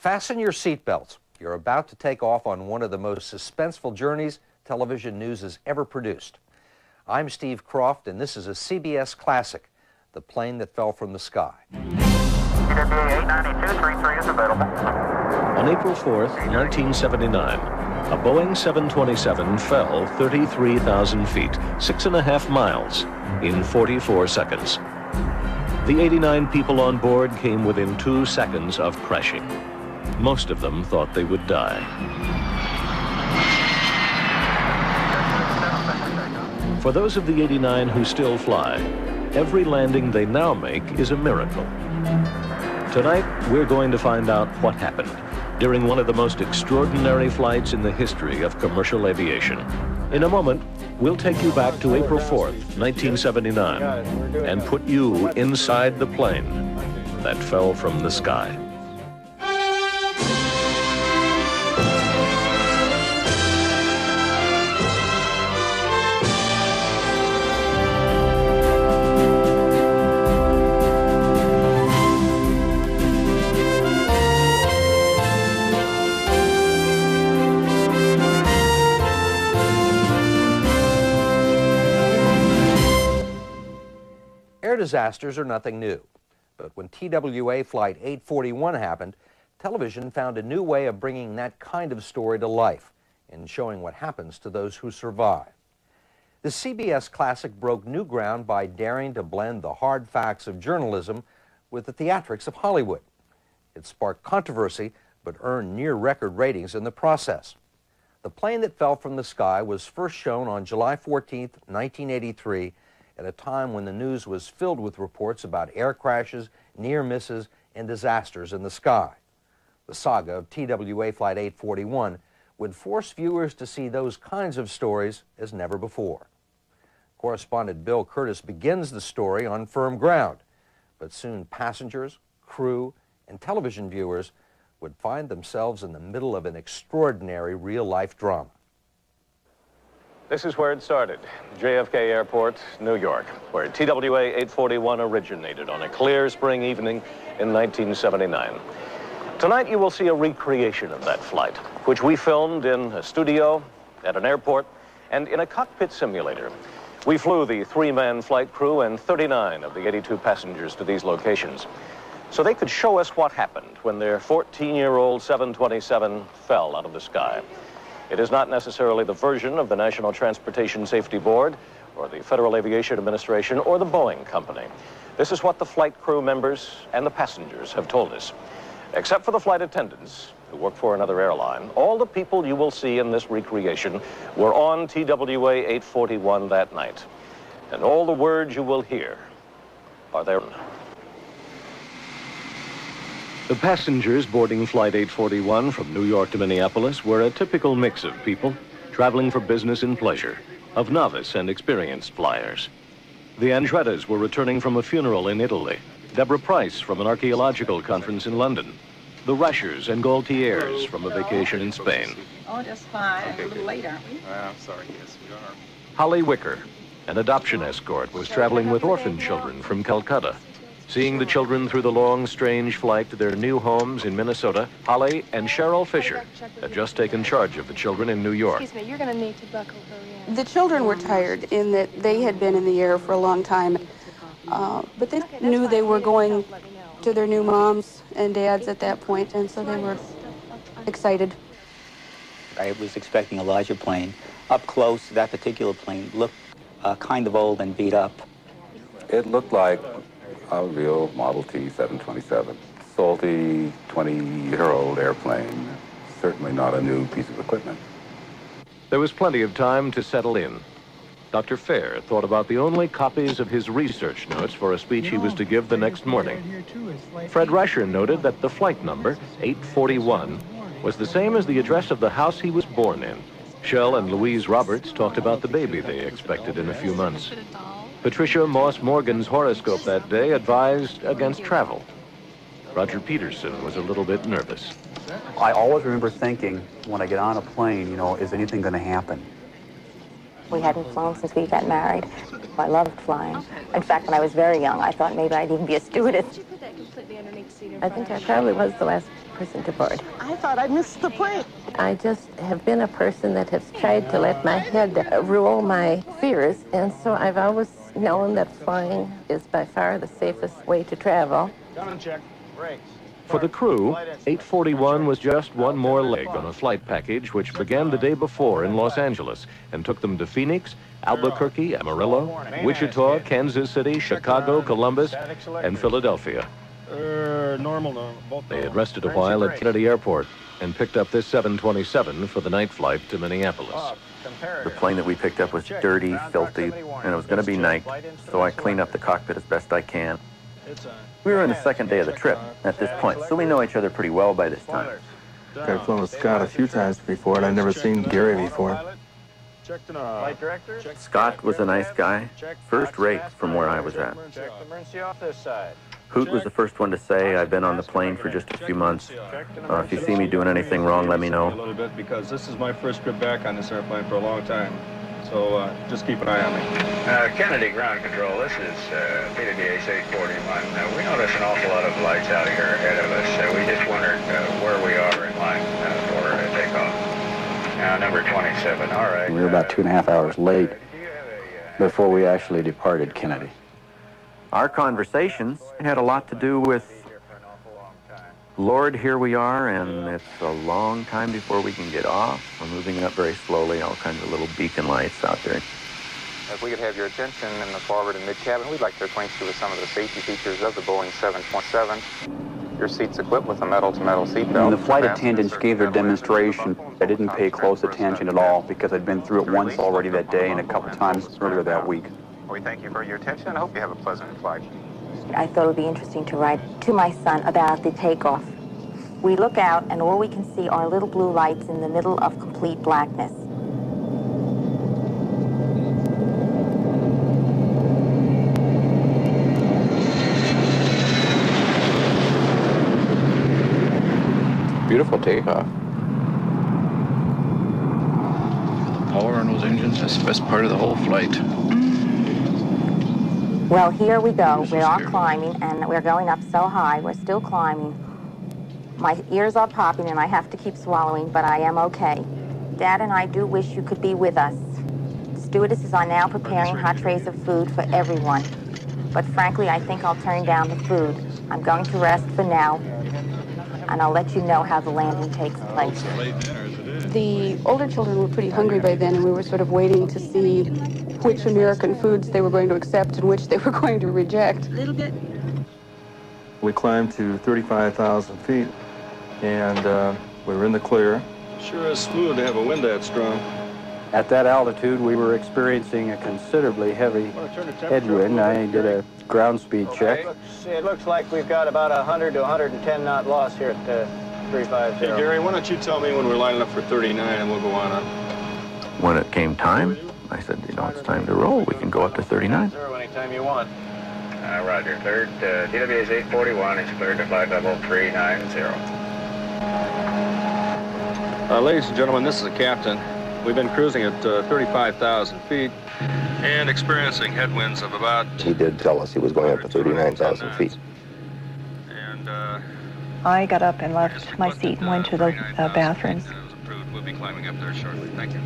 Fasten your seatbelts. You're about to take off on one of the most suspenseful journeys television news has ever produced. I'm Steve Croft, and this is a CBS classic, The Plane That Fell from the Sky. TWA 892-33 is available. On April 4th, 1979, a Boeing 727 fell 33,000 feet, 6.5 miles, in 44 seconds. The 89 people on board came within 2 seconds of crashing. Most of them thought they would die. For those of the 89 who still fly, every landing they now make is a miracle. Tonight, we're going to find out what happened during one of the most extraordinary flights in the history of commercial aviation. In a moment, we'll take you back to April 4th, 1979, and put you inside the plane that fell from the sky. Air disasters are nothing new, but when TWA Flight 841 happened, television found a new way of bringing that kind of story to life and showing what happens to those who survive. The CBS classic broke new ground by daring to blend the hard facts of journalism with the theatrics of Hollywood. It sparked controversy, but earned near-record ratings in the process. The Plane That Fell from the Sky was first shown on July 14, 1983, at a time when the news was filled with reports about air crashes, near misses, and disasters in the sky. The saga of TWA Flight 841 would force viewers to see those kinds of stories as never before. Correspondent Bill Kurtis begins the story on firm ground, but soon passengers, crew, and television viewers would find themselves in the middle of an extraordinary real-life drama. This is where it started, JFK Airport, New York, where TWA 841 originated on a clear spring evening in 1979. Tonight you will see a recreation of that flight, which we filmed in a studio, at an airport, and in a cockpit simulator. We flew the 3-man flight crew and 39 of the 82 passengers to these locations, so they could show us what happened when their 14-year-old 727 fell out of the sky. It is not necessarily the version of the National Transportation Safety Board or the Federal Aviation Administration or the Boeing company. This is what the flight crew members and the passengers have told us. Except for the flight attendants who work for another airline, all the people you will see in this recreation were on TWA 841 that night. And all the words you will hear are their own. The passengers boarding Flight 841 from New York to Minneapolis were a typical mix of people traveling for business and pleasure, of novice and experienced flyers. The Andrettas were returning from a funeral in Italy, Deborah Price from an archaeological conference in London, the Rushers and Gaultiers from a vacation in Spain. Oh, just fine. A little late, aren't we? I'm sorry, yes, we are. Holly Wicker, an adoption escort, was traveling with orphan children from Calcutta. Seeing the children through the long, strange flight to their new homes in Minnesota, Holly and Cheryl Fisher had just taken charge of the children in New York. Excuse me, you're going to need to buckle her in. The children were tired in that they had been in the air for a long time, but they knew they were going to their new moms and dads at that point, and so they were excited. I was expecting a larger plane. Up close, that particular plane looked kind of old and beat up. It looked like a real Model T 727. Salty, 20-year-old airplane. Certainly not a new piece of equipment. There was plenty of time to settle in. Dr. Fair thought about the only copies of his research notes for a speech he was to give the next morning. Fred Rasher noted that the flight number, 841, was the same as the address of the house he was born in. Shell and Louise Roberts talked about the baby they expected in a few months. Patricia Moss Morgan's horoscope that day advised against travel. Roger Peterson was a little bit nervous. I always remember thinking, when I get on a plane, you know, is anything going to happen? We hadn't flown since we got married. I loved flying. In fact, when I was very young, I thought maybe I'd even be a stewardess. I think I probably was the last person to board. I thought I missed the plane. I just have been a person that has tried to let my head rule my fears, and so I've always known that flying is by far the safest way to travel. Come and check. Brakes. For the crew, 841 was just one more leg on a flight package which began the day before in Los Angeles and took them to Phoenix, Albuquerque, Amarillo, Wichita, Kansas City, Chicago, Columbus, and Philadelphia. They had rested a while at Kennedy Airport and picked up this 727 for the night flight to Minneapolis. The plane that we picked up was dirty, filthy, and it was going to be night, so I cleaned up the cockpit as best I can. We were on the second day of the trip at this point, so we know each other pretty well by this time. I've flown with Scott a few times before, and I'd never seen Gary before. Scott was a nice guy, first rate from where I was at. Hoot was the first one to say, I've been on the plane for just a few months. If you see me doing anything wrong, let me know. A little bit, because this is my first trip back on this airplane for a long time. So just keep an eye on me. Kennedy Ground Control, this is Peabody 841. We notice an awful lot of lights out here ahead of us. We just wondered where we are in line for takeoff. Number 27, all right. We were about 2.5 hours late before we actually departed Kennedy. Our conversations had a lot to do with, Lord, here we are, and it's a long time before we can get off. We're moving up very slowly, all kinds of little beacon lights out there. If we could have your attention in the forward and mid-cabin, we'd like to acquaint you with some of the safety features of the Boeing 727. Your seat's equipped with a metal-to-metal seatbelt. When the flight attendants gave their demonstration, I didn't pay close attention at all because I'd been through it once already that day and a couple times earlier that week. We thank you for your attention and hope you have a pleasant flight. I thought it would be interesting to write to my son about the takeoff. We look out and all we can see are little blue lights in the middle of complete blackness. Beautiful takeoff. Power on those engines, that's the best part of the whole flight. Well, here we go. We are climbing, and we're going up so high. We're still climbing. My ears are popping, and I have to keep swallowing, but I am okay. Dad and I do wish you could be with us. Stewardesses are now preparing hot trays of food for everyone. But frankly, I think I'll turn down the food. I'm going to rest for now, and I'll let you know how the landing takes place. The older children were pretty hungry by then, and we were sort of waiting to see which American foods they were going to accept and which they were going to reject. A little bit. We climbed to 35,000 feet, and we were in the clear. Sure is smooth to have a wind that strong. At that altitude, we were experiencing a considerably heavy headwind. I did a ground speed check. It looks like we've got about 100 to 110 knot loss here at 350. Hey, Gary, why don't you tell me when we're lining up for 39 and we'll go on up. When it came time, I said, you know, it's time to roll. We can go up to 39. Zero anytime you want. Roger. Third, TWA 841 is cleared to flight level 390. Ladies and gentlemen, this is the captain. We've been cruising at 35,000 feet and experiencing headwinds of about... He did tell us he was going up to 39,000 feet. And I got up and left my seat and went to the bathrooms. We'll be climbing up there shortly. Thank you.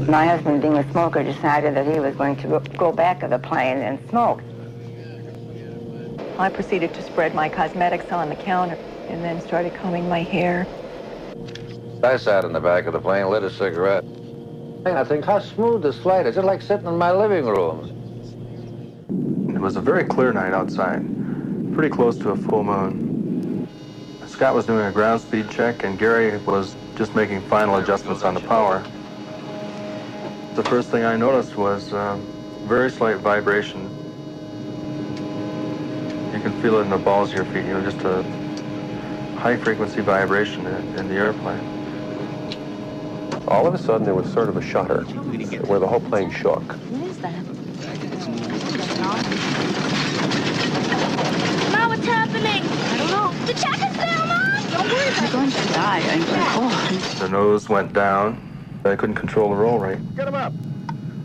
My husband, being a smoker, decided that he was going to go back of the plane and smoke. I proceeded to spread my cosmetics on the counter and then started combing my hair. I sat in the back of the plane, lit a cigarette. I think, how smooth this flight is. It's like sitting in my living room. It was a very clear night outside, pretty close to a full moon. Scott was doing a ground speed check, and Gary was just making final adjustments on the power. The first thing I noticed was very slight vibration. You can feel it in the balls of your feet, you know, just a high-frequency vibration in the airplane. All of a sudden, there was sort of a shudder where the whole plane shook. What is that? Mom, what's happening? I don't know. The check is down, Mom! Don't worry, I'm going to die. I'm going to... The nose went down, I couldn't control the roll rate. Get him up!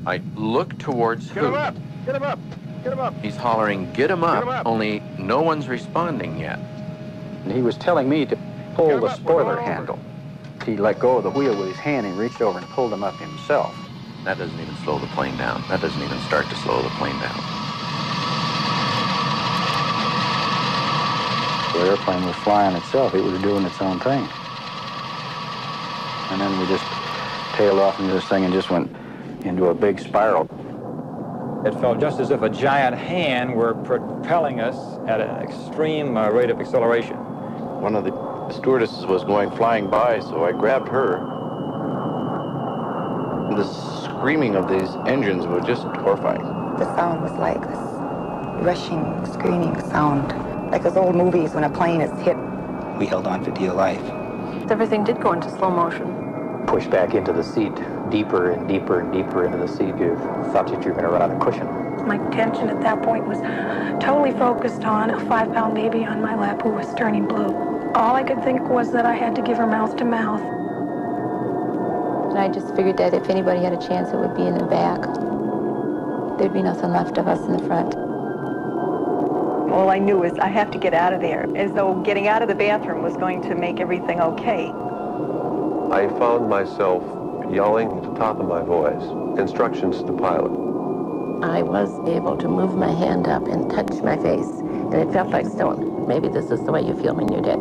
I look towards Get him up! Get him up! Get him up! He's hollering, get him up, only no one's responding yet. And he was telling me to pull the spoiler handle. He let go of the wheel with his hand and reached over and pulled him up himself. That doesn't even slow the plane down. That doesn't even start to slow the plane down. The airplane was flying itself. It was doing its own thing. And then we just tailed off into this thing and just went into a big spiral. It felt just as if a giant hand were propelling us at an extreme rate of acceleration. One of the stewardesses was going flying by, so I grabbed her. The screaming of these engines was just horrifying. The sound was like this rushing, screaming sound, like those old movies when a plane is hit. We held on for dear life. Everything did go into slow motion. Pushed back into the seat, deeper and deeper and deeper into the seat. You thought that you were going to run out of cushion. My attention at that point was totally focused on a 5-pound baby on my lap who was turning blue. All I could think was that I had to give her mouth to mouth. And I just figured that if anybody had a chance, it would be in the back. There'd be nothing left of us in the front. All I knew is I have to get out of there, as though getting out of the bathroom was going to make everything okay. I found myself yelling at the top of my voice, instructions to the pilot. I was able to move my hand up and touch my face, and it felt like stone. Maybe this is the way you feel when you're dead.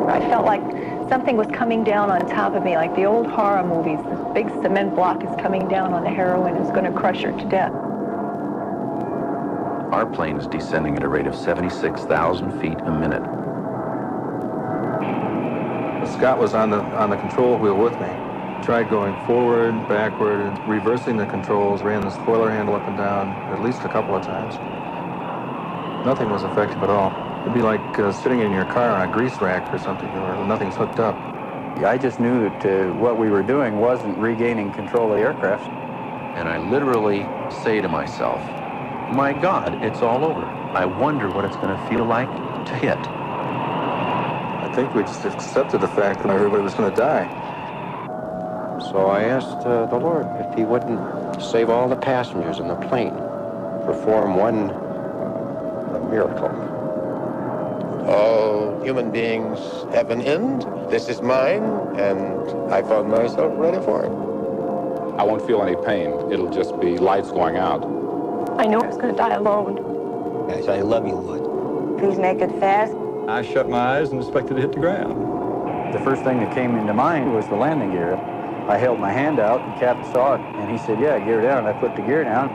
I felt like something was coming down on top of me, like the old horror movies. This big cement block is coming down on the heroine and is going to crush her to death. Our plane is descending at a rate of 76,000 feet a minute. Scott was on the control wheel with me. Tried going forward, backward, reversing the controls, ran the spoiler handle up and down at least a couple of times. Nothing was effective at all. It'd be like sitting in your car on a grease rack or something, or nothing's hooked up. I just knew that what we were doing wasn't regaining control of the aircraft. And I literally say to myself, my God, it's all over. I wonder what it's going to feel like to hit. I think we just accepted the fact that everybody was going to die. So I asked the Lord if he wouldn't save all the passengers in the plane, perform one miracle. All human beings have an end. This is mine, and I found myself ready for it. I won't feel any pain. It'll just be lights going out. I knew I was going to die alone. I said, I love you, Lord. Please make it fast. I shut my eyes and expected to hit the ground. The first thing that came into mind was the landing gear. I held my hand out, and the captain saw it, and he said, yeah, gear down. And I put the gear down.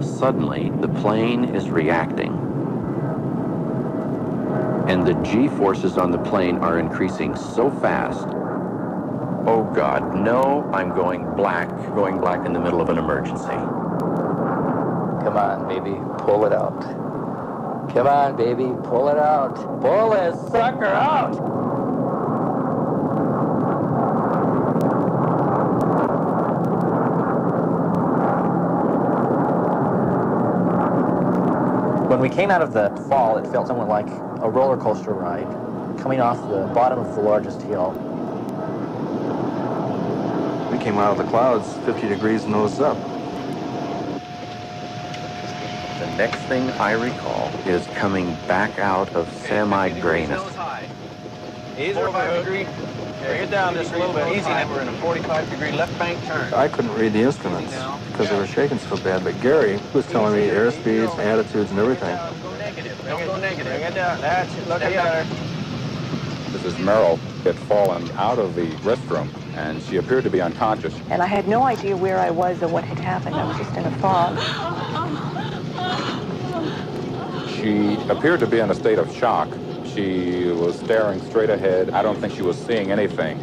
Suddenly, the plane is reacting. And the G-forces on the plane are increasing so fast. Oh God, no, I'm going black in the middle of an emergency. Come on, baby, pull it out. Come on, baby, pull it out. Pull this sucker out. When we came out of the fall, it felt somewhat like a roller coaster ride, coming off the bottom of the largest hill. We came out of the clouds 50 degrees nose up. The next thing I recall is coming back out of semi-grayness. Easy, 45 degree. Bring it down just a little bit. Easy. Now we're in a 45-degree left bank turn. I couldn't read the instruments because they were shaking so bad, but Gary was telling me airspeeds, attitudes, and everything. Don't go negative. Bring it down. That's it. Look at better. Mrs. Merrill had fallen out of the restroom, and she appeared to be unconscious. And I had no idea where I was or what had happened. I was just in a fog. She appeared to be in a state of shock. She was staring straight ahead. I don't think she was seeing anything.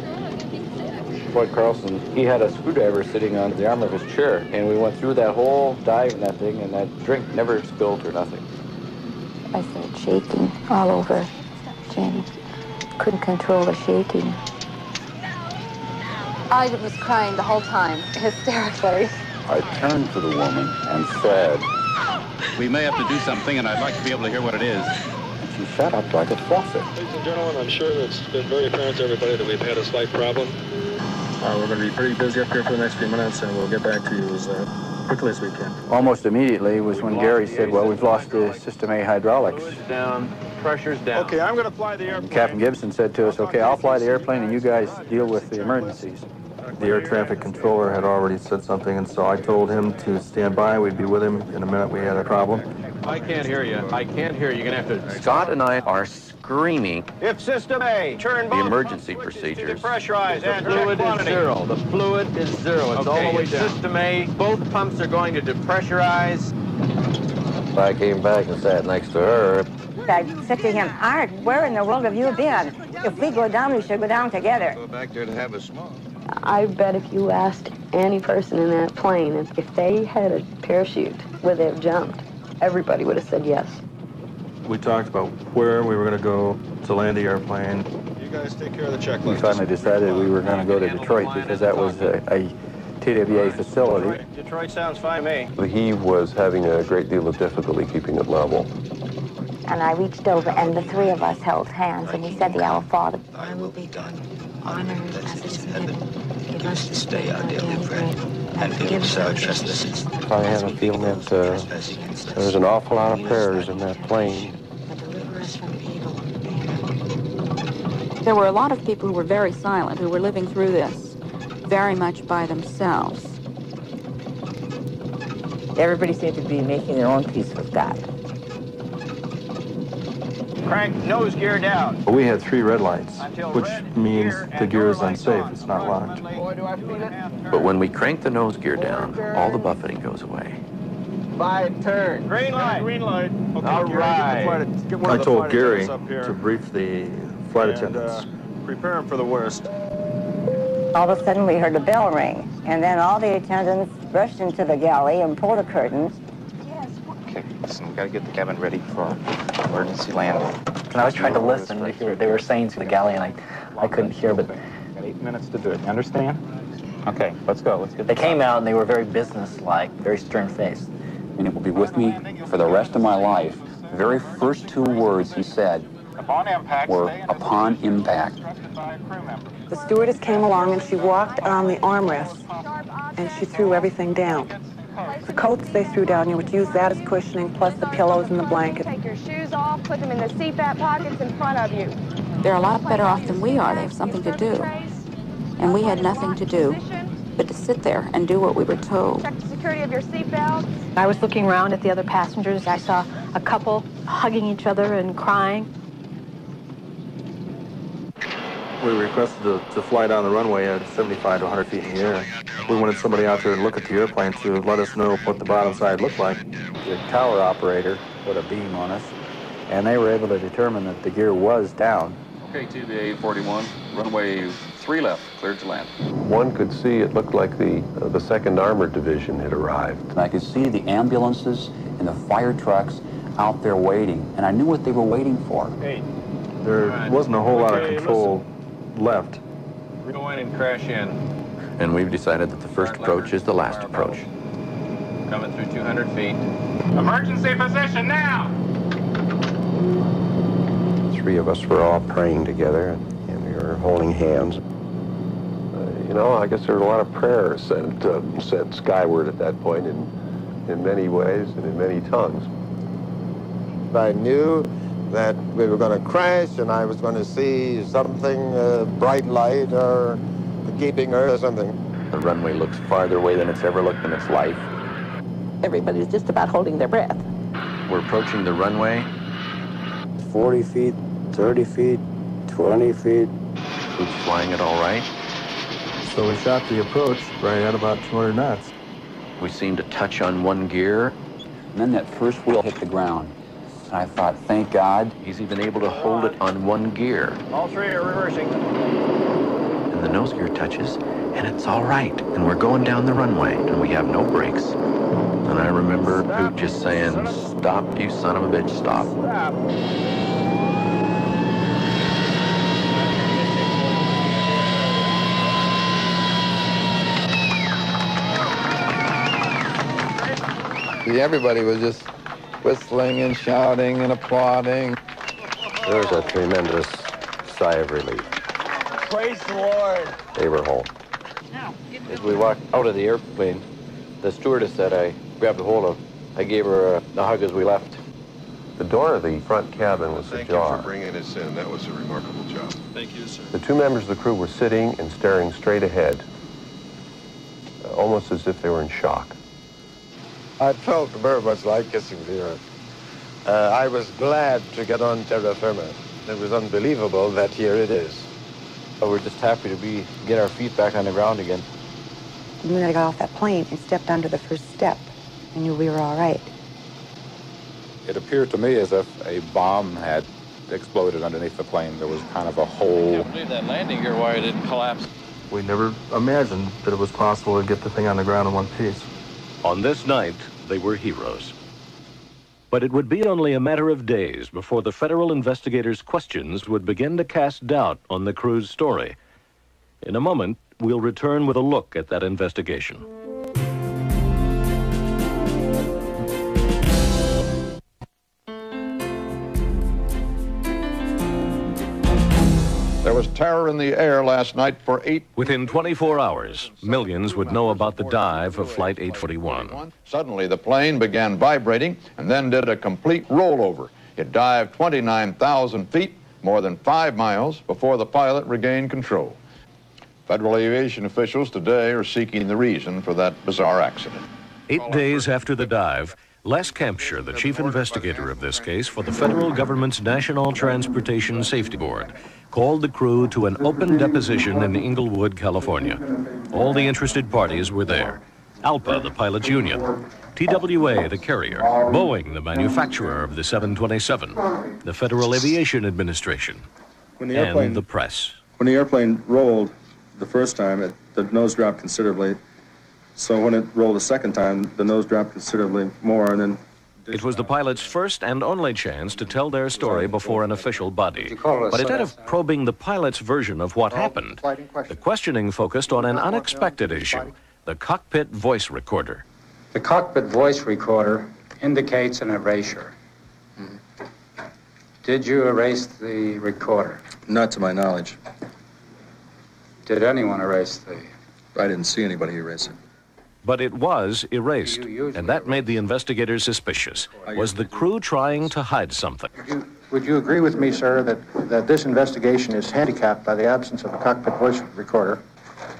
Floyd Carlson, he had a screwdriver sitting on the arm of his chair, and we went through that whole dive in that thing, and that drink never spilled or nothing. I started shaking all over, Jenny. Couldn't control the shaking. I was crying the whole time, hysterically. I turned to the woman and said, We may have to do something, and I'd like to be able to hear what it is. she shut up like a faucet. Ladies and gentlemen, I'm sure it's been very apparent to everybody that we've had a slight problem. We're going to be pretty busy up here for the next few minutes, and we'll get back to you as quickly as we can. Almost immediately was when Gary said, well, we've lost the System A hydraulics. Down, pressure's down. Okay, I'm going to fly the airplane. Captain Gibson said to us, okay, I'll fly the airplane and you guys deal with the emergencies. The air traffic controller had already said something, and so I told him to stand by. We'd be with him in a minute. We had a problem. I can't hear you. I can't hear you. You're going to have to... Scott and I are screaming If System A, turn the both emergency procedures. depressurize The and fluid check is quantity. zero. The fluid is zero. It's all the way down. System A, both pumps are going to depressurize. I came back and sat next to her. I said to him, Art, where in the world have you been? If we go down, we should go down together. Go back there to have a smoke. I bet if you asked any person in that plane if they had a parachute, would they have jumped? Everybody would have said yes. We talked about where we were going to go to land the airplane. You guys take care of the checklist. We finally decided we were going to go to Detroit because that was a TWA facility. Detroit sounds fine to me. He was having a great deal of difficulty keeping it level. And I reached over, and the three of us held hands, and we said the Our Father. I will be done on earth as it is in heaven. Give us this day our daily bread, and forgive us our trespasses. I have a feeling that there's an awful lot of prayers in that plane. And deliver us from evil. There were a lot of people who were very silent, who were living through this very much by themselves. Everybody seemed to be making their own peace with God. Crank nose gear down. We had 3 red lights, which means the gear is unsafe. It's not locked. Boy, do I feel it. But when we crank the nose gear down, all the buffeting goes away. 5 turn. Green light. Green light. Okay, All Gary, right. get one I of the told flight Gary attendants up here to brief the flight attendants. and prepare him for the worst. All of a sudden, we heard a bell ring, and then all the attendants rushed into the galley and pulled the curtains. Okay, listen, we got to get the cabin ready for emergency landing. And I was trying to listen to hear what they were saying to the galley, and I couldn't hear, but... Got 8 minutes to do it, you understand? Okay, let's go. Let's get They came out, and they were very businesslike, very stern-faced. And it will be with me for the rest of my life. The very first 2 words he said were, upon impact. The stewardess came along and she walked on the armrest and she threw everything down. The coats they threw down, you would use that as cushioning, plus the pillows and the blanket. Take your shoes off, put them in the seat back pockets in front of you. They're a lot better off than we are. They have something to do. And we had nothing to do but to sit there and do what we were told. Check the security of your seat belts. I was looking around at the other passengers. I saw a couple hugging each other and crying. We requested to fly down the runway at 75 to 100 feet in the air. We wanted somebody out there to look at the airplane to let us know what the bottom side looked like. The tower operator put a beam on us, and they were able to determine that the gear was down. Okay, TWA 41, runway 3 left, cleared to land. One could see it looked like the 2nd Armored Division had arrived. And I could see the ambulances and the fire trucks out there waiting, and I knew what they were waiting for. Hey. There wasn't a whole lot of control left. Go in and crash in. And we've decided that the first approach is the last approach. Coming through 200 feet. Emergency position now! 3 of us were all praying together, and we were holding hands. You know, I guess there were a lot of prayers sent skyward at that point in many ways and in many tongues. I knew that we were going to crash and I was going to see something, bright light or keeping her or something. The runway looks farther away than it's ever looked in its life. Everybody's just about holding their breath. We're approaching the runway. 40 feet, 30 feet, 20 feet. Who's flying it all right? So we shot the approach right at about 200 knots. We seemed to touch on one gear. And then that first wheel hit the ground. And I thought, thank God. He's even able to hold it on one gear. All 3 are reversing. And the nose gear touches, and it's all right. And we're going down the runway, and we have no brakes. And I remember Poot just saying, stop, you son of a bitch, stop. Stop. Everybody was just whistling and shouting and applauding. There was a tremendous sigh of relief. Praise the Lord. They were home. As we walked out of the airplane, the stewardess that I grabbed a hold of, I gave her a hug as we left. The door of the front cabin was ajar. Thank you for bringing us in. That was a remarkable job. Thank you, sir. The two members of the crew were sitting and staring straight ahead, almost as if they were in shock. I felt very much like kissing the earth. I was glad to get on terra firma. It was unbelievable that here it is. But we're just happy to get our feet back on the ground again. The minute I got off that plane and stepped under the first step, I knew we were all right. It appeared to me as if a bomb had exploded underneath the plane. There was kind of a hole. I can't believe that landing gear wire didn't collapse. We never imagined that it was possible to get the thing on the ground in one piece. On this night, they were heroes. But it would be only a matter of days before the federal investigators' questions would begin to cast doubt on the crew's story. In a moment, we'll return with a look at that investigation. There was terror in the air last night for 8. Within 24 hours, millions would know about the dive of Flight 841. Suddenly, the plane began vibrating and then did a complete rollover. It dived 29,000 feet, more than 5 miles, before the pilot regained control. Federal aviation officials today are seeking the reason for that bizarre accident. 8 days after the dive, Les Campshire, the chief investigator of this case for the federal government's National Transportation Safety Board, called the crew to an open deposition in Inglewood, California. All the interested parties were there. ALPA, the pilots' union, TWA, the carrier, Boeing, the manufacturer of the 727, the Federal Aviation Administration, and the press. When the airplane rolled the first time, the nose dropped considerably. So when it rolled a second time, the nose dropped considerably more, and then... It was the pilots' first and only chance to tell their story before an official body. But instead of probing the pilot's version of what happened, the questioning focused on an unexpected issue, the cockpit voice recorder. The cockpit voice recorder indicates an erasure. Did you erase the recorder? Not to my knowledge. Did anyone erase the... I didn't see anybody erase it. But it was erased, and that made the investigators suspicious. Was the crew trying to hide something? Would you agree with me, sir, that this investigation is handicapped by the absence of a cockpit voice recorder?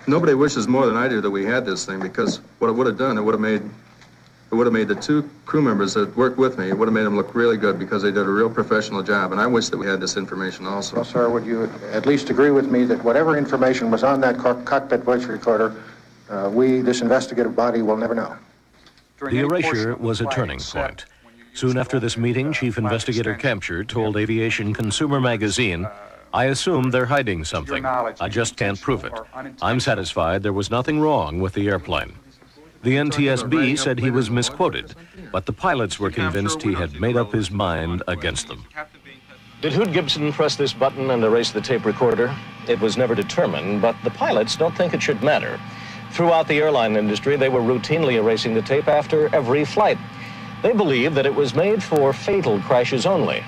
Nobody wishes more than I do that we had this thing, because what it would have done, it would have made the two crew members that worked with me, it would have made them look really good because they did a real professional job, and I wish that we had this information also. Well, sir, would you at least agree with me that whatever information was on that cockpit voice recorder, this investigative body, will never know? The erasure was a turning point. Soon after this meeting, Chief Investigator Campshire told Aviation Consumer Magazine, "I assume they're hiding something. I just can't prove it. I'm satisfied there was nothing wrong with the airplane." The NTSB said he was misquoted, but the pilots were convinced he had made up his mind against them. Did Hood Gibson press this button and erase the tape recorder? It was never determined, but the pilots don't think it should matter. Throughout the airline industry, they were routinely erasing the tape after every flight. They believed that it was made for fatal crashes only.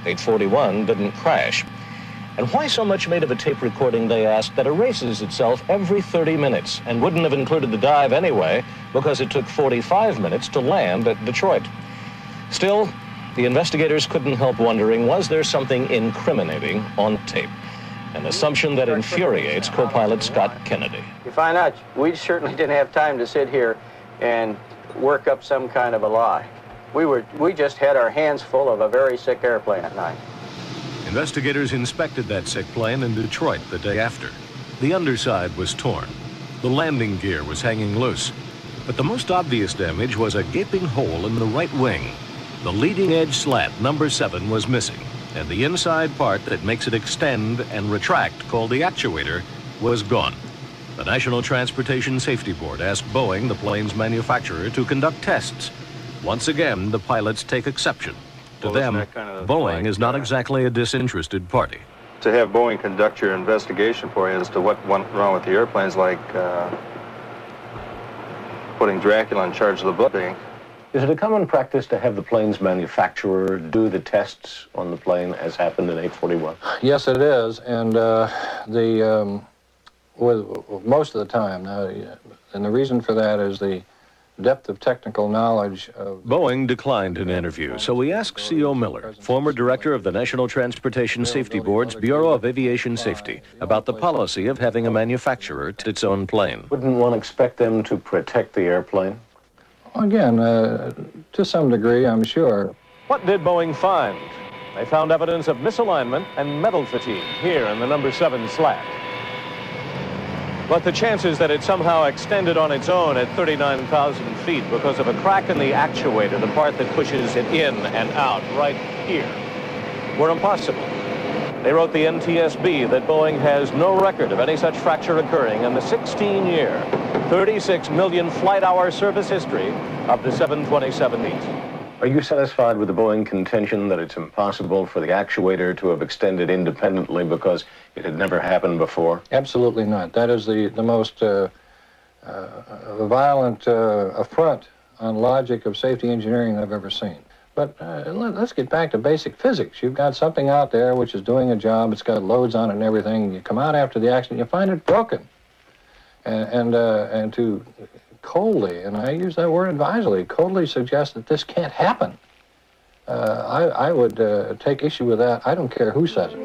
841 didn't crash. And why so much made of a tape recording, they asked, that erases itself every 30 minutes and wouldn't have included the dive anyway because it took 45 minutes to land at Detroit? Still, the investigators couldn't help wondering, was there something incriminating on tape? An assumption that infuriates co-pilot Scott Kennedy. You find out, we certainly didn't have time to sit here and work up some kind of a lie. We just had our hands full of a very sick airplane at night. Investigators inspected that sick plane in Detroit the day after. The underside was torn. The landing gear was hanging loose. But the most obvious damage was a gaping hole in the right wing. The leading edge slat, number 7, was missing, and the inside part that makes it extend and retract, called the actuator, was gone. The National Transportation Safety Board asked Boeing, the plane's manufacturer, to conduct tests. Once again, the pilots take exception. To them, Boeing is not exactly a disinterested party. To have Boeing conduct your investigation for you as to what went wrong with the airplanes, like putting Dracula in charge of the blood bank. Is it a common practice to have the plane's manufacturer do the tests on the plane as happened in 841? Yes, it is, and with most of the time. Now, and the reason for that is the depth of technical knowledge of... Boeing declined an interview, so we asked C.O. Miller, former director of the National Transportation Safety Board's Bureau of Aviation Safety, about the policy of having a manufacturer to its own plane. Wouldn't one expect them to protect the airplane? Again, to some degree, I'm sure. What did Boeing find? They found evidence of misalignment and metal fatigue here in the number 7 slat. But the chances that it somehow extended on its own at 39,000 feet because of a crack in the actuator, the part that pushes it in and out right here, were impossible. They wrote the NTSB that Boeing has no record of any such fracture occurring in the 16-year, 36 million flight-hour service history of the 727-8. Are you satisfied with the Boeing contention that it's impossible for the actuator to have extended independently because it had never happened before? Absolutely not. That is the most violent affront on logic of safety engineering I've ever seen. But let's get back to basic physics. You've got something out there which is doing a job, it's got loads on it and everything. You come out after the accident, you find it broken. And to coldly, and I use that word advisedly, coldly suggest that this can't happen. I would take issue with that. I don't care who says it.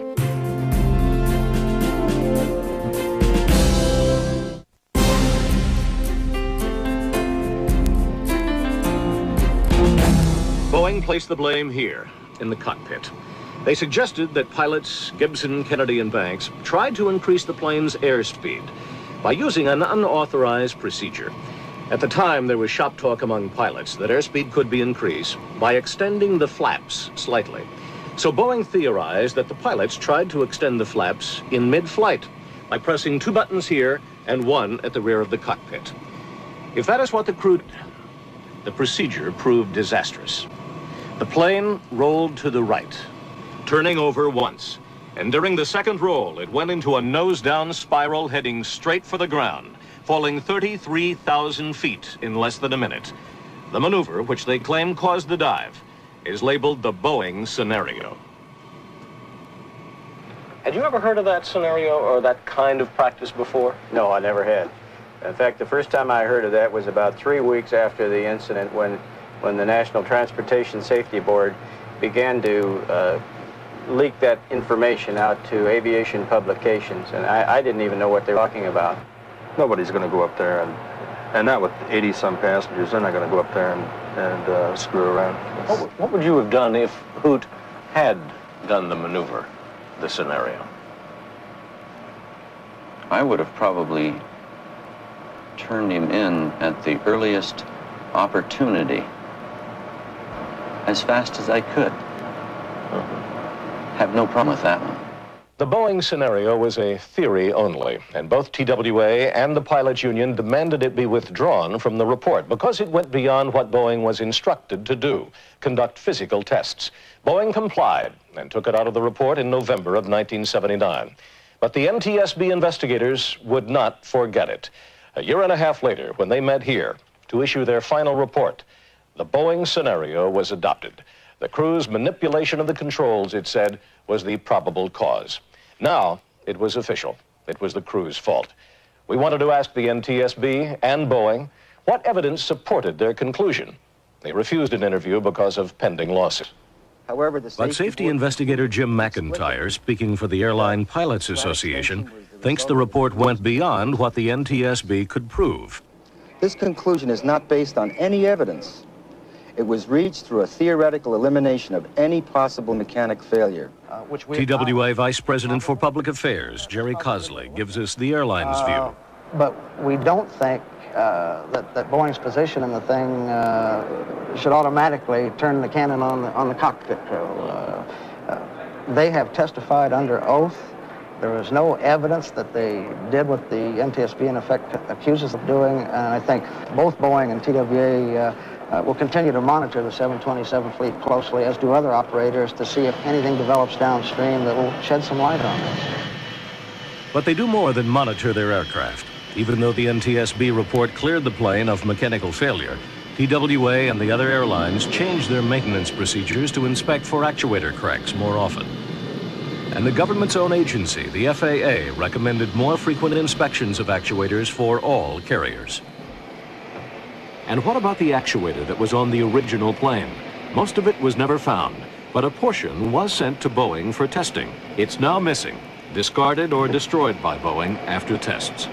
Boeing placed the blame here, in the cockpit. They suggested that pilots Gibson, Kennedy, and Banks tried to increase the plane's airspeed by using an unauthorized procedure. At the time, there was shop talk among pilots that airspeed could be increased by extending the flaps slightly. So Boeing theorized that the pilots tried to extend the flaps in mid-flight by pressing 2 buttons here and 1 at the rear of the cockpit. If that is what the procedure proved disastrous. The plane rolled to the right, turning over once. And during the second roll, it went into a nose-down spiral heading straight for the ground, falling 33,000 feet in less than a minute. The maneuver, which they claim caused the dive, is labeled the Boeing scenario. Had you ever heard of that scenario or that kind of practice before? No, I never had. In fact, the first time I heard of that was about 3 weeks after the incident when the National Transportation Safety Board began to leak that information out to aviation publications, and I didn't even know what they were talking about. Nobody's going to go up there, and not with 80-some passengers. They're not going to go up there and screw around. What would you have done if Hoot had done the maneuver, the scenario? I would have probably turned him in at the earliest opportunity as fast as I could. Have no problem with that one. The Boeing scenario was a theory only, and both TWA and the pilots union demanded it be withdrawn from the report because it went beyond what Boeing was instructed to do, conduct physical tests. Boeing complied and took it out of the report in November of 1979. But the NTSB investigators would not forget it. A year and a half later, when they met here to issue their final report, the Boeing scenario was adopted. The crew's manipulation of the controls, it said, was the probable cause. Now, it was official. It was the crew's fault. We wanted to ask the NTSB and Boeing what evidence supported their conclusion. They refused an interview because of pending lawsuits. However, But safety investigator Jim McIntyre, speaking for the Airline Pilots Association, thinks the report went beyond what the NTSB could prove. This conclusion is not based on any evidence. It was reached through a theoretical elimination of any possible mechanic failure. TWA Vice President for Public Affairs, Jerry Cosley, gives us the airline's view. But we don't think that Boeing's position in the thing should automatically turn the cannon on the cockpit crew. They have testified under oath. There is no evidence that they did what the NTSB in effect accuses them of doing, and I think both Boeing and TWA will continue to monitor the 727 fleet closely, as do other operators, to see if anything develops downstream that will shed some light on this. But they do more than monitor their aircraft. Even though the NTSB report cleared the plane of mechanical failure, TWA and the other airlines changed their maintenance procedures to inspect for actuator cracks more often. And the government's own agency, the FAA, recommended more frequent inspections of actuators for all carriers. And what about the actuator that was on the original plane? Most of it was never found, but a portion was sent to Boeing for testing. It's now missing, discarded or destroyed by Boeing after tests.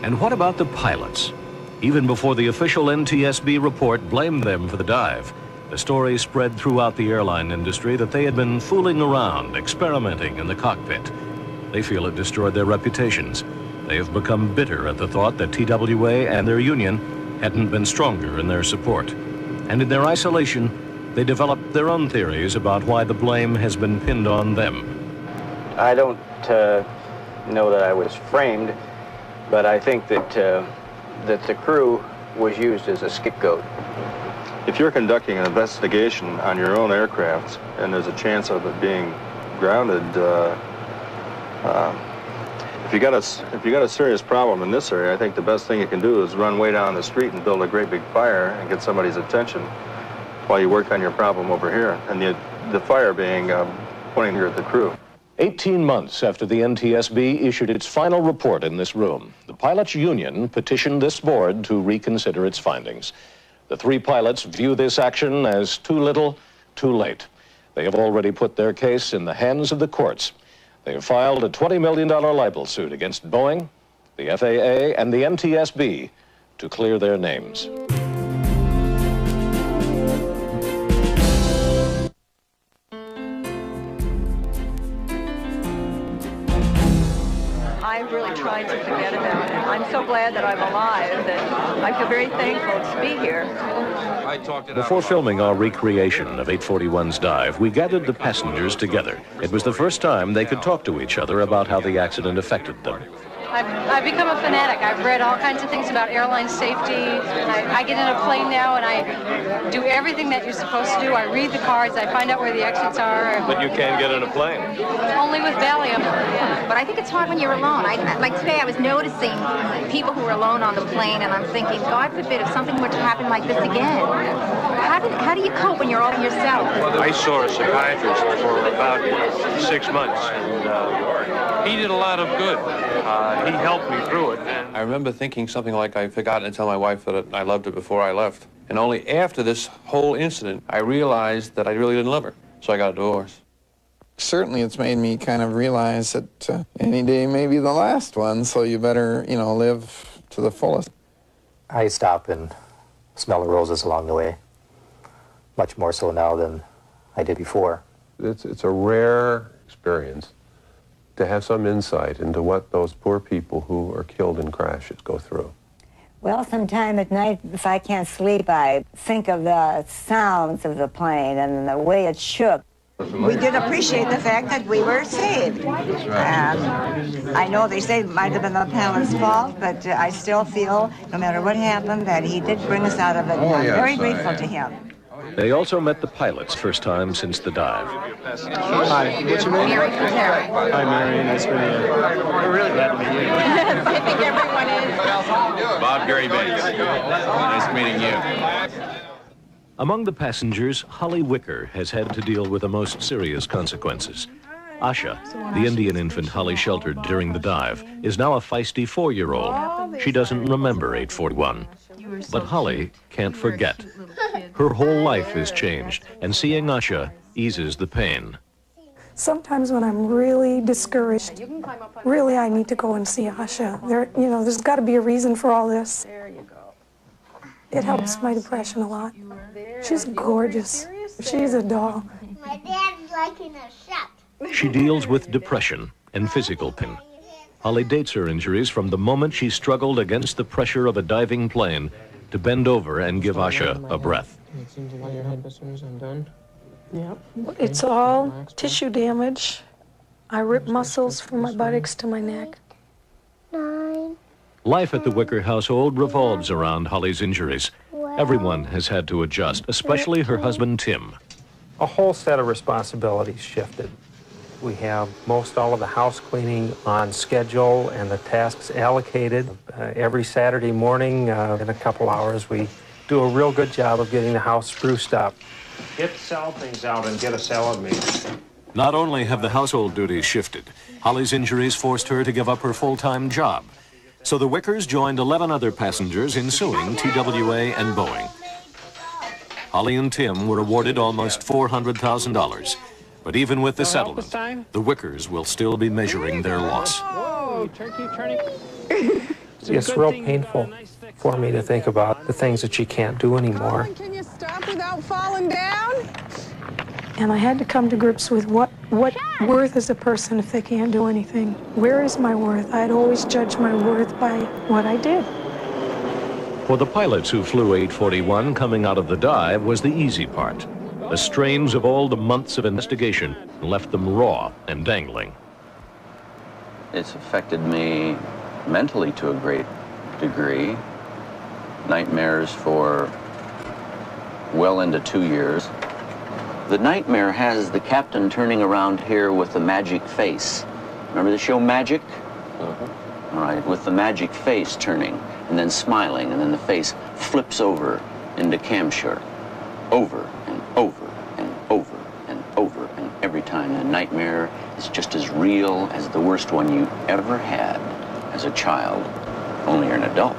And what about the pilots? Even before the official NTSB report blamed them for the dive, the story spread throughout the airline industry that they had been fooling around, experimenting in the cockpit. They feel it destroyed their reputations. They have become bitter at the thought that TWA and their union hadn't been stronger in their support. And in their isolation, they developed their own theories about why the blame has been pinned on them. I don't know that I was framed, but I think that the crew was used as a scapegoat. If you're conducting an investigation on your own aircraft and there's a chance of it being grounded, if you got a serious problem in this area, I think the best thing you can do is run way down the street and build a great big fire and get somebody's attention while you work on your problem over here, and the fire being pointing here at the crew. 18 months after the NTSB issued its final report in this room, the pilots' union petitioned this board to reconsider its findings. The three pilots view this action as too little, too late. They have already put their case in the hands of the courts. They have filed a $20 million libel suit against Boeing, the FAA, and the NTSB to clear their names. I've really tried to forget about it. I'm so glad that I'm alive, and I feel very thankful to be here. Before filming our recreation of 841's dive, we gathered the passengers together. It was the first time they could talk to each other about how the accident affected them. I've become a fanatic. I've read all kinds of things about airline safety. I get in a plane now and I do everything that you're supposed to do. I read the cards, I find out where the exits are. But you can't get in a plane. Only with Valium. But I think it's hard when you're alone. Like today I was noticing people who were alone on the plane, and I'm thinking, God forbid if something were to happen like this again. How do you cope when you're all yourself? I saw a psychiatrist for about 6 months, and he did a lot of good. He helped me through it. And I remember thinking something like I'd forgotten to tell my wife that I loved her before I left. And only after this whole incident, I realized that I really didn't love her. So I got a divorce. Certainly it's made me kind of realize that any day may be the last one, so you better, live to the fullest. I stop and smell the roses along the way, much more so now than I did before. It's a rare experience to have some insight into what those poor people who are killed in crashes go through. Well, sometime at night, if I can't sleep, I think of the sounds of the plane and the way it shook. We did appreciate the fact that we were saved. I know they say it might have been the pilot's fault, but I still feel, no matter what happened, that he did bring us out of it. I'm very grateful to him. They also met the pilots first time since the dive. Hi, what's your name? Mary from Terry. Hi, Mary. Nice to meet you. We're really glad to meet you. I think everyone is. Bob Gary Bates. Nice meeting you. Among the passengers, Holly Wicker has had to deal with the most serious consequences. Asha, the Indian infant Holly sheltered during the dive, is now a feisty 4-year-old. She doesn't remember 841. But Holly can't forget. Her whole life is changed, and seeing Asha eases the pain. Sometimes when I'm really discouraged, really I need to go and see Asha. There's got to be a reason for all this. It helps my depression a lot. She's gorgeous. She's a doll. My dad's liking a shot. She deals with depression and physical pain. Holly dates her injuries from the moment she struggled against the pressure of a diving plane to bend over and give Asha a breath. It seems to lie your head as soon as I'm done. Yep. It's all tissue damage. I rip muscles from my buttocks to my neck. 9. Life at the Wicker household revolves around Holly's injuries. Everyone has had to adjust, especially her husband, Tim. A whole set of responsibilities shifted. We have most all of the house cleaning on schedule and the tasks allocated. Every Saturday morning, in a couple hours, we do a real good job of getting the house spruced up. Get sell things out and get a salad made. Not only have the household duties shifted, Holly's injuries forced her to give up her full-time job. So the Wickers joined 11 other passengers in suing TWA and Boeing. Holly and Tim were awarded almost $400,000. But even with the settlement, the Wickers will still be measuring their loss. Whoa, keep turning. It's real painful for me to think about the things that she can't do anymore. Can you stop without falling down? And I had to come to grips with what worth is a person if they can't do anything. Where is my worth? I had always judged my worth by what I did. For the pilots who flew 841, coming out of the dive was the easy part. The strains of all the months of investigation left them raw and dangling. It's affected me mentally to a great degree. Nightmares for well into 2 years. The nightmare has the captain turning around here with the magic face. Remember the show Magic? All right, with the magic face turning and then smiling, and then the face flips over into camshire. Over and over and over and over, and every time the nightmare is just as real as the worst one you ever had as a child, only you're an adult.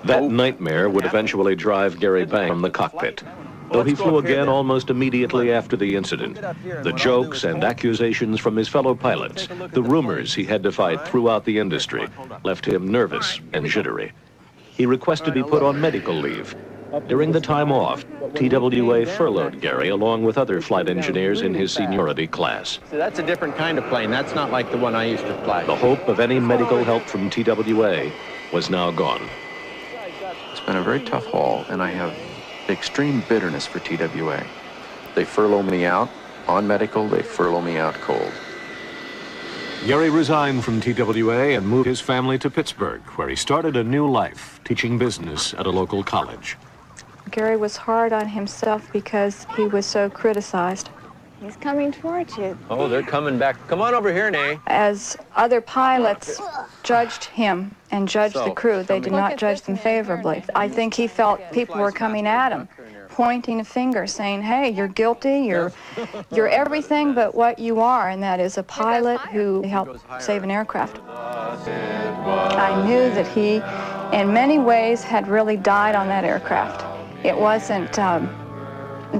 That nightmare would eventually drive Gary Bank from the cockpit, though he flew again almost immediately after the incident. The jokes and accusations from his fellow pilots, the rumors he had to fight throughout the industry, left him nervous and jittery. He requested to be put on medical leave. During the time off, TWA furloughed Gary along with other flight engineers in his seniority class. So that's a different kind of plane. That's not like the one I used to fly. The hope of any medical help from TWA was now gone. It's been a very tough haul, and I have extreme bitterness for TWA. They furlough me out on medical, they furlough me out cold. Gary resigned from TWA and moved his family to Pittsburgh, where he started a new life, teaching business at a local college. Gary was hard on himself because he was so criticized. He's coming towards you. Oh, they're coming back. Come on over here, Nay. As other pilots judged him and judged the crew, they did not judge them favorably. I think he felt people were coming at him, pointing a finger, saying, hey, you're guilty, you're everything but what you are, and that is a pilot who helped save an aircraft. I knew that he, in many ways, had really died on that aircraft. It wasn't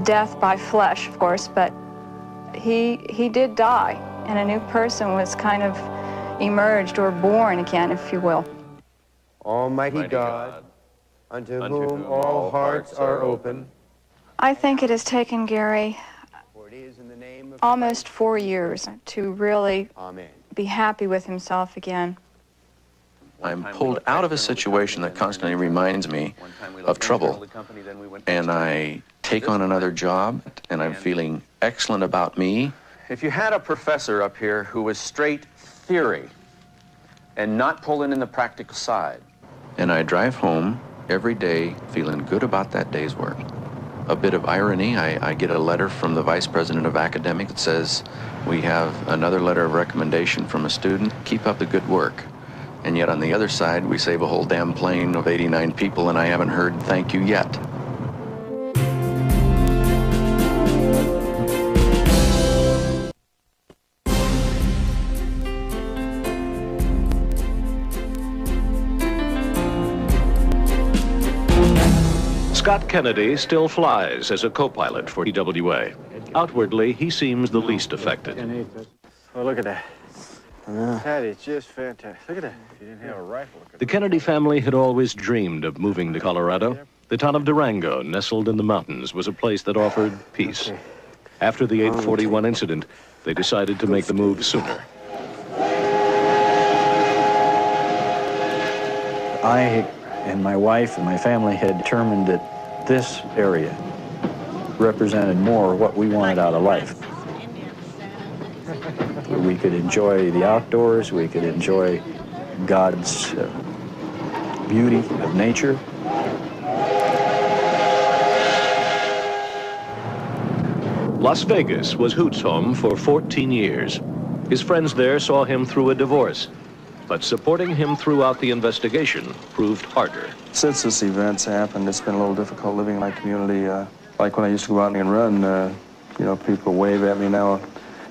death by flesh, of course, but he did die, and a new person was kind of emerged or born again, if you will. Almighty God, unto whom all hearts are open. I think it has taken Gary almost 4 years to really be happy with himself again. I'm pulled out of a situation that constantly reminds me of trouble, and I take on another job, and I'm feeling excellent about me. If you had a professor up here who was straight theory and not pulling in the practical side. And I drive home every day feeling good about that day's work. A bit of irony, I get a letter from the Vice President of Academics that says, we have another letter of recommendation from a student, keep up the good work. And yet on the other side, we save a whole damn plane of 89 people, and I haven't heard thank you yet. Scott Kennedy still flies as a co-pilot for TWA. Outwardly, he seems the least affected. Oh, look at that. That is just fantastic. Look at that. If you didn't have a rifle. The Kennedy family had always dreamed of moving to Colorado. The town of Durango, nestled in the mountains, was a place that offered peace. After the 841 incident, they decided to make the move sooner. I and my wife and my family had determined that this area represented more what we wanted out of life. We could enjoy the outdoors, we could enjoy God's beauty of nature. Las Vegas was Hoot's home for 14 years. His friends there saw him through a divorce. but supporting him throughout the investigation proved harder. Since this event's happened, it's been a little difficult living in my community. Like when I used to go out and run, you know, people wave at me now.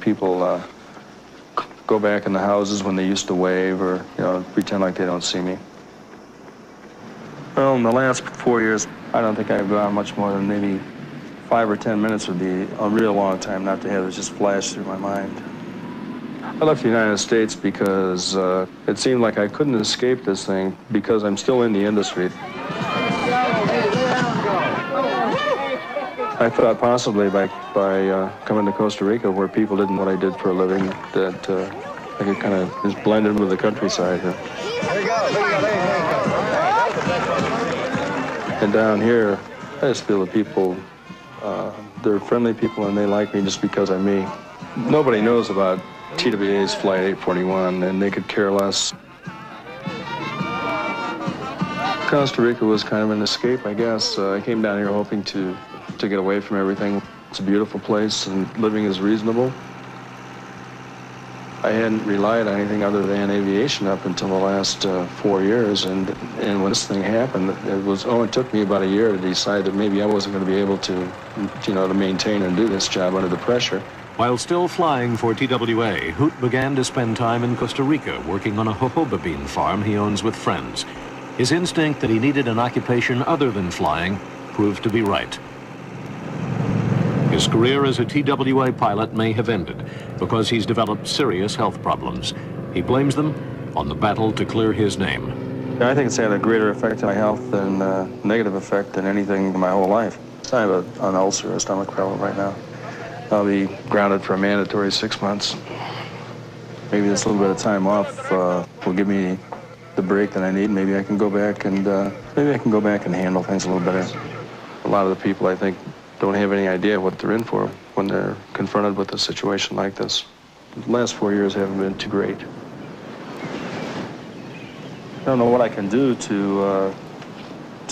People go back in the houses when they used to wave or, you know, pretend like they don't see me. Well, in the last 4 years, I don't think I've gone much more than maybe 5 or 10 minutes would be a real long time not to have it just flash through my mind. I left the United States because it seemed like I couldn't escape this thing because I'm still in the industry. I thought possibly by coming to Costa Rica, where people didn't know what I did for a living, that I could kind of just blend in with the countryside here. And down here, I just feel the people, they're friendly people and they like me just because I'm me. Nobody knows about TWA's Flight 841, and they could care less. Costa Rica was kind of an escape, I guess. I came down here hoping to get away from everything. It's a beautiful place, and living is reasonable. I hadn't relied on anything other than aviation up until the last 4 years, and when this thing happened, it took me about a year to decide that maybe I wasn't going to be able to, you know, to maintain and do this job under the pressure. While still flying for TWA, Hoot began to spend time in Costa Rica working on a jojoba bean farm he owns with friends. His instinct that he needed an occupation other than flying proved to be right. His career as a TWA pilot may have ended because he's developed serious health problems. He blames them on the battle to clear his name. I think it's had a greater effect on my health than negative effect than anything in my whole life. I have an ulcer, a stomach problem right now. I'll be grounded for a mandatory 6 months. Maybe this little bit of time off will give me the break that I need. Maybe I can go back and handle things a little better. A lot of the people, I think, don't have any idea what they're in for when they're confronted with a situation like this. The last 4 years haven't been too great. I don't know what I can do to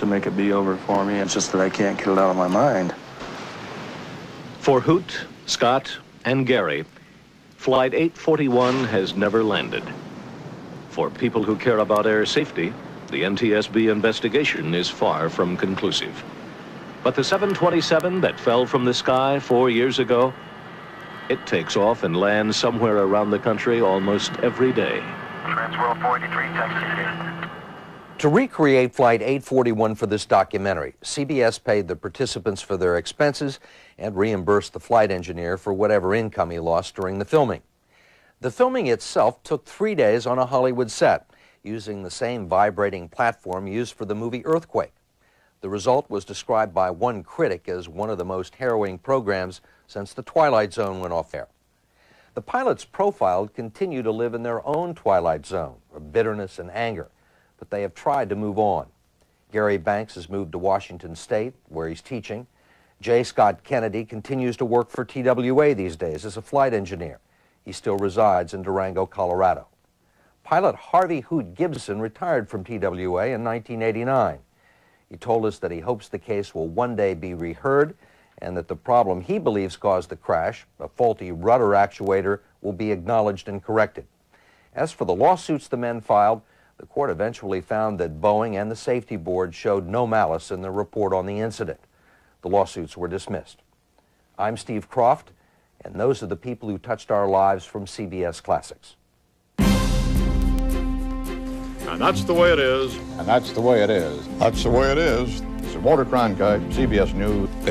make it be over for me. It's just that I can't get it out of my mind. For Hoot, Scott, and Gary, Flight 841 has never landed. For people who care about air safety, the NTSB investigation is far from conclusive. But the 727 that fell from the sky 4 years ago, it takes off and lands somewhere around the country almost every day. Transworld 483, taxi. To recreate Flight 841 for this documentary, CBS paid the participants for their expenses and reimbursed the flight engineer for whatever income he lost during the filming. The filming itself took 3 days on a Hollywood set, using the same vibrating platform used for the movie Earthquake. The result was described by one critic as one of the most harrowing programs since The Twilight Zone went off air. The pilots profiled continue to live in their own Twilight Zone of bitterness and anger, but they have tried to move on. Gary Banks has moved to Washington State, where he's teaching. J. Scott Kennedy continues to work for TWA these days as a flight engineer. He still resides in Durango, Colorado. Pilot Harvey Hoot Gibson retired from TWA in 1989. He told us that he hopes the case will one day be reheard and that the problem he believes caused the crash, a faulty rudder actuator, will be acknowledged and corrected. As for the lawsuits the men filed, the court eventually found that Boeing and the safety board showed no malice in their report on the incident. The lawsuits were dismissed. I'm Steve Croft, and those are the people who touched our lives from CBS Classics. And that's the way it is. And that's the way it is. That's the way it is. It's a Walter Cronkite, CBS News.